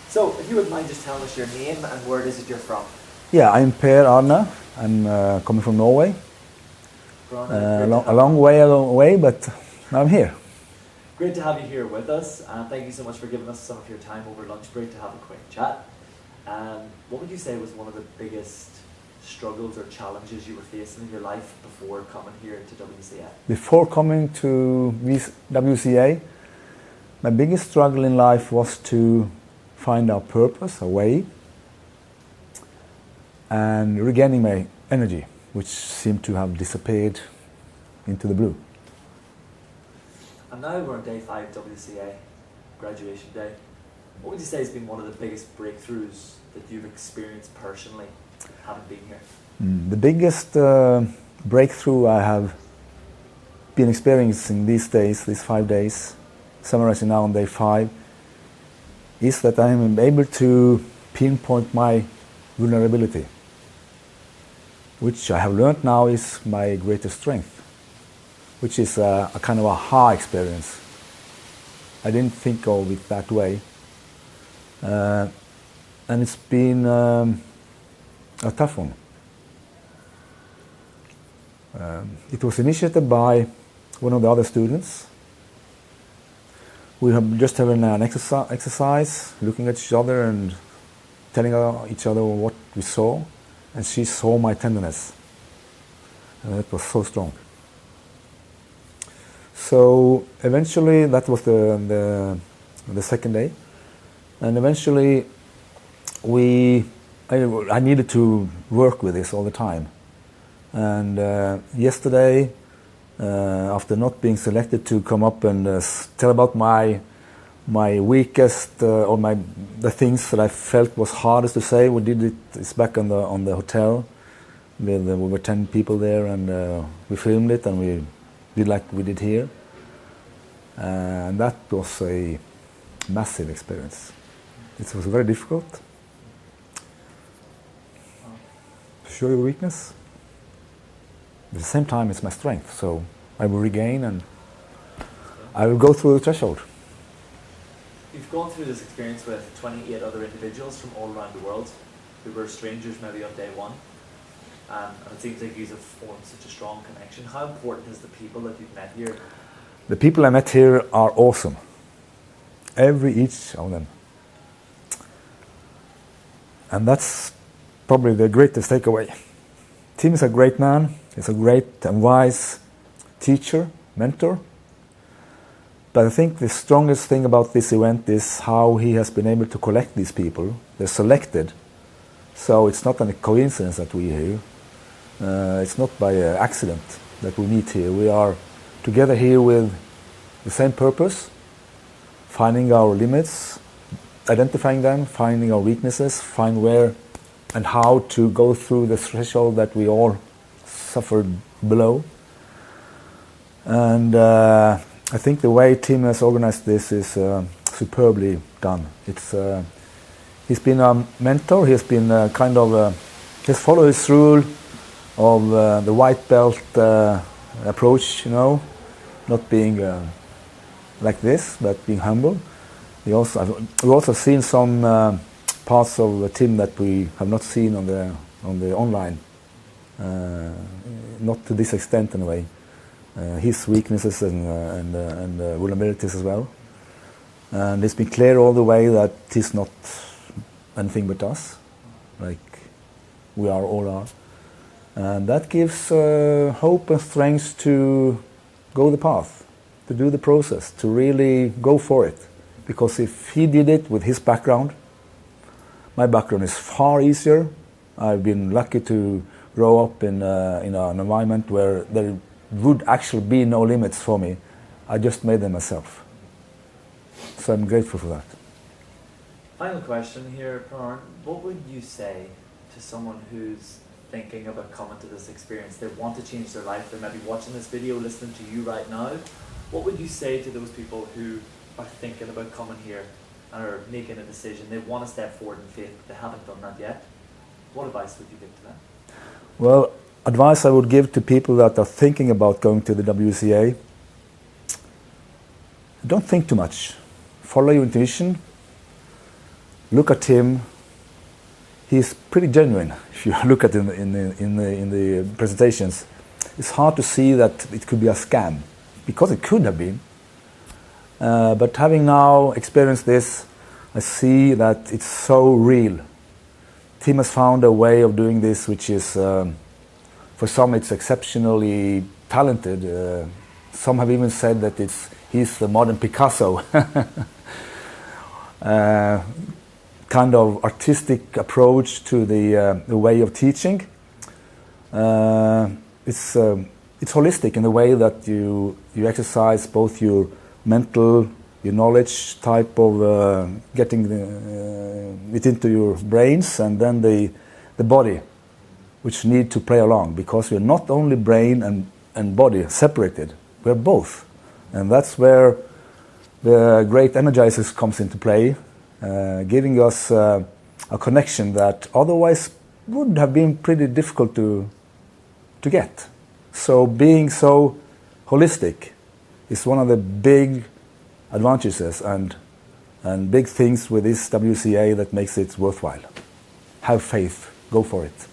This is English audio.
So, if you wouldn't mind just telling us your name and where it is that you're from. Yeah, I'm Per Arne. I'm coming from Norway. A long way, but now I'm here. Great to have you here with us, and thank you so much for giving us some of your time over lunch break to have a quick chat. What would you say was one of the biggest struggles or challenges you were facing in your life before coming here to WCA? Before coming to WCA, my biggest struggle in life was to find our purpose, a way, and regaining my energy, which seemed to have disappeared into the blue. And now we're on day 5 WCA, graduation day. What would you say has been one of the biggest breakthroughs that you've experienced personally, having been here? The biggest breakthrough I have been experiencing these days, these 5 days, summarizing now on day 5, is that I am able to pinpoint my vulnerability, which I have learned now is my greatest strength, which is a kind of a aha experience. I didn't think of it that way. And it's been a tough one. It was initiated by one of the other students. We have just having an exercise, looking at each other and telling each other what we saw, and she saw my tenderness, and that was so strong. So eventually, that was the second day, and eventually I needed to work with this all the time. And yesterday, after not being selected to come up and tell about my weakest or the things that I felt was hardest to say, we did it. It's back on the hotel. There were 10 people there, and we filmed it, and we did like we did here. And that was a massive experience. It was very difficult to show your weakness. At the same time, it's my strength, so I will regain and I will go through the threshold. You've gone through this experience with 28 other individuals from all around the world who were strangers maybe on day 1, and it seems like you have formed such a strong connection. How important is the people that you've met here? The people I met here are awesome. Each of them. And that's probably the greatest takeaway. Tim is a great man. He's a great and wise teacher, mentor. But I think the strongest thing about this event is how he has been able to collect these people. They're selected. So it's not a coincidence that we're here. It's not by accident that we meet here. We are together here with the same purpose, finding our limits, identifying them, finding our weaknesses, find where and how to go through the threshold that we all suffered below. And I think the way Tim has organized this is superbly done. He's been a mentor. He's been he's followed his rule of the white belt approach, not being like this, but being humble. We've also seen some parts of the Tim that we have not seen on the online, not to this extent anyway. His weaknesses and vulnerabilities as well. And it's been clear all the way that he's not anything but us, like we all are. And that gives hope and strength to go the path, to do the process, to really go for it. Because if he did it with his background, my background is far easier. I've been lucky to grow up in an environment where there would actually be no limits for me. I just made them myself. So I'm grateful for that. Final question here, Per. What would you say to someone who's thinking about coming to this experience? They want to change their life. They might be watching this video, listening to you right now. What would you say to those people who are thinking about coming here and are making a decision? They want to step forward in faith, but they haven't done that yet. What advice would you give to them? Well, advice I would give to people that are thinking about going to the WCA: don't think too much. Follow your intuition. look at him. He's pretty genuine. If you look at him in the presentations, it's hard to see that it could be a scam, because it could have been. But having now experienced this, I see that it's so real. Tim has found a way of doing this which is, for some it's exceptionally talented. Some have even said that he's the modern Picasso. Kind of artistic approach to the way of teaching. It's holistic in the way that you exercise both your mental, your knowledge type of getting it into your brains, and then the body, which need to play along, because we're not only brain and body separated, we're both. And that's where the great energizers comes into play, giving us a connection that otherwise would have been pretty difficult to get. So being so holistic is one of the big advantages and big things with this WCA that makes it worthwhile. Have faith, go for it.